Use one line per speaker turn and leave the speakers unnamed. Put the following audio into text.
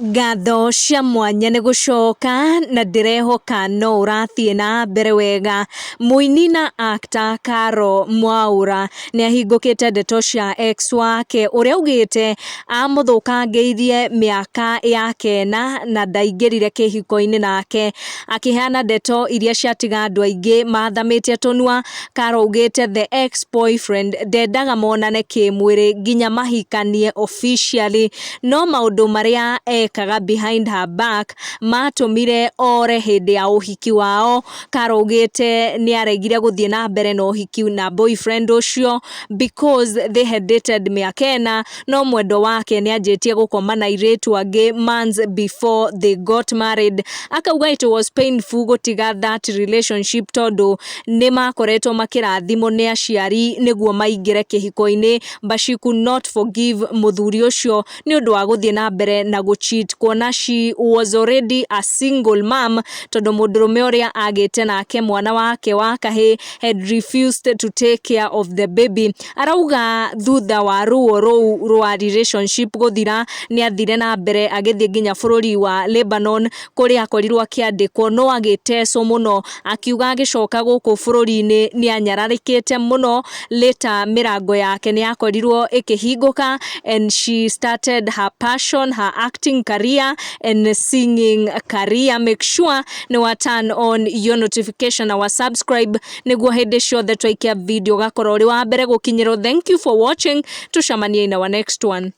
Ngatho cia mwanya nĩ gũcoka na ndĩrehoka no ũrathiĩ na mbere wega. Mũini na actor Carol Mwaura nĩ ahingũkĩte ndeto cia ex wake ũrĩa augĩte amũthũkangĩirie mĩaka yake na ndaingĩrire kĩhiko-inĩ nake. Akĩheana ndeto iria ciatiga andũ aingĩ mathamĩtie tũnua, Carol augĩte the ex-boyfriend ndendaga monane kĩmwĩrĩ nginya mahikanie officially, no maũndũ marĩa ekaga behind her back matũmire ore hĩndĩ ya ũhiki wao. Carol augĩte nĩ aregire gũthiĩ na mbere na ũhiki na boyfriend ũcio because they had dated mĩaka ĩna, no mwendwa wake nĩ anjĩtie gũkoma na airĩtu angĩ months before they got married. Akauga it was painful gũtiga that relationship tondũ nĩ makoretwo makĩrathimwo nĩ aciari nĩguo maingĩre kĩhiko-inĩ, but she could not forgive mũthuri ũcio nĩ ũndũ wa gũthiĩ na mbere na cheat kuona she was already a single mom, tondũ mũndũrũme ũrĩa agĩte nake mwana wake wa kahĩ had refused to take care of the baby. Arauga thutha wa ruo rũu rwa relationship gũthira nĩ athire na mbere agĩthiĩ nginya bũrũri wa Lebanon kũrĩa akorirwo akĩandĩkwo no agĩtecwo mũno, akiuga agĩcoka gũkũ bũrũri-inĩ nĩ anyararĩkĩte mũno. Later mĩrango yake nĩ yakorirwo ĩkĩhingũka and she started her passion, her acting career and singing career. Make sure nĩ turn on your notification na subscribe nĩguo hĩndĩ ciothe twaikia video gakorwo ũrĩ wa mbere gũkinyĩrwo. Thank you for watching. Tucemanie in our next one.